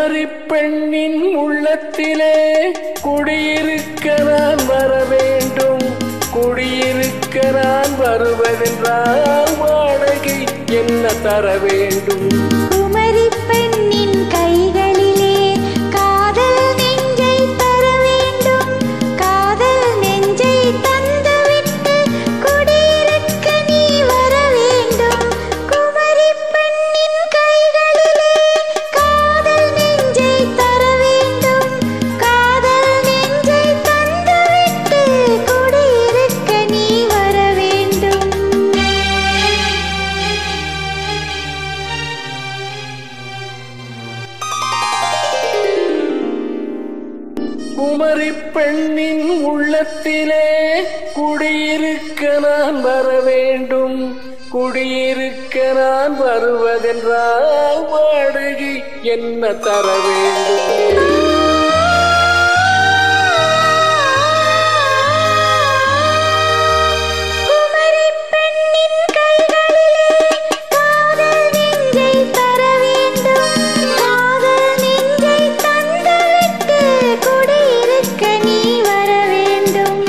குமரி பெண்ணின் உள்ளத்திலே குடியிருக்க நான் வர வேண்டும். குடியிருக்க நான் வருவதென்றால் வாடகை என்ன தர வேண்டும்? குமரி பெண்ணின் கைகளிலே காதல் நெஞ்சை தர வேண்டும். காதல் நெஞ்சை தந்துவிட்டு குடியிருக்க நீ வர வேண்டும். குமரி பெண்ணின் கைகளிலே காதல் நெஞ்சை தர வேண்டும். காதல் நெஞ்சை தந்துவிட்டு குடியிருக்க நீ வர வேண்டும். குமரி பெண்ணின் உள்ளத்திலே குடியிருக்க நான் வர வேண்டும். குடியிருக்க நான் வருவதென்றால் வாடகை என்ன தர வேண்டும்? குமரி பெண்ணின் கைகளிலே காதல் நெஞ்சை தர வேண்டும். காதல் நெஞ்சை தந்துவிட்டு குடியிருக்க நீ வர வேண்டும்.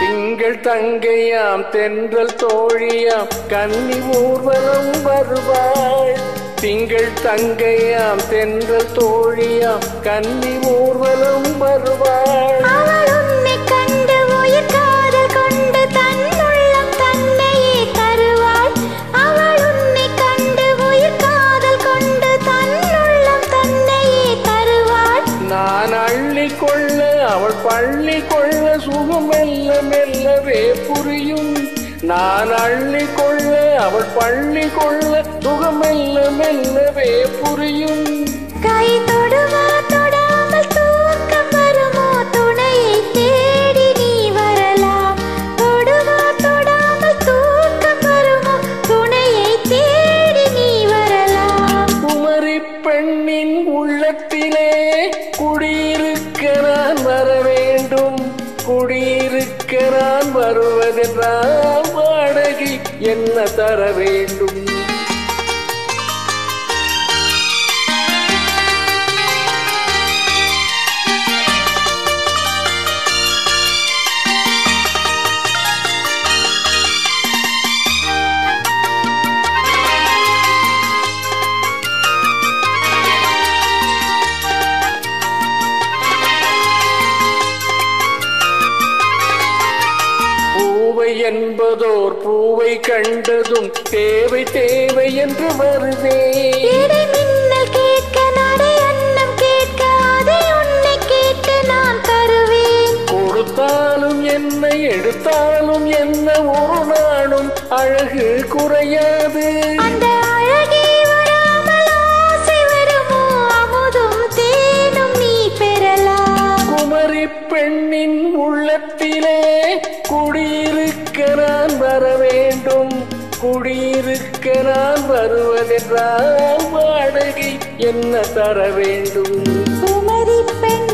திங்கள் தங்கையாம் தென்றல் தோழியாம் கன்னி ஊர்வலம் வருவாள். திங்கள் தங்கையாம் தென்றல் தோழியாம் கன்னி ஊர்வலம் வருவாள். அவள் உன்னை கண்டு உயிர் காதல் கொண்டு தன் உள்ளம் தன்னையே தருவாள். அவள் உன்னை கண்டு உயிர் காதல் கொண்டு தன் உள்ளம் தன்னையே தருவாள். நான் அள்ளி கொள்ள அவள் பள்ளி கொள்ள சுகம் மெல்ல மெல்லவே புரியும். நான் அள்ளி கொள்ள அவள் பள்ளி கொள்ள சுகம் மெல்ல மெல்லவே புரியும். கை தொடுவா தொடாமல் தூக்கம் வருமோ? துணையை தேடி நீ வரலாம். தொடுவா தொடாமல் தூக்கம் வருமோ? துணையை தேடி நீ வரலாம். குமரி பெண்ணின் உள்ளத்திலே குடியிருக்க நான் வர வேண்டும். குடியிருக்க நான் வருவதென்றால் வாடகை என்ன தர வேண்டும்? பூவை என்பதோர் பூவை கண்டதும் தேவை தேவை என்று வருவேன். இடை மின்னல் கேட்க நடை அன்னம் கேட்க அதை உன்னை கேட்டு நான் தருவேன். கொடுத்தாலும் என்ன எடுத்தாலும் என்ன ஒரு நாளும் அழகு குறையாது. அந்த அழகே வராமல் ஆசை வருமோ? அமுதும் தேனும் நீ பெறலாம். குமரி பெண்ணின் உள்ளத்திலே குடியிருக்க நான் வர வேண்டும். குடியிருக்க நான் வருவதென்றால் வாடகை என்ன தர வேண்டும்? குமரி பெண்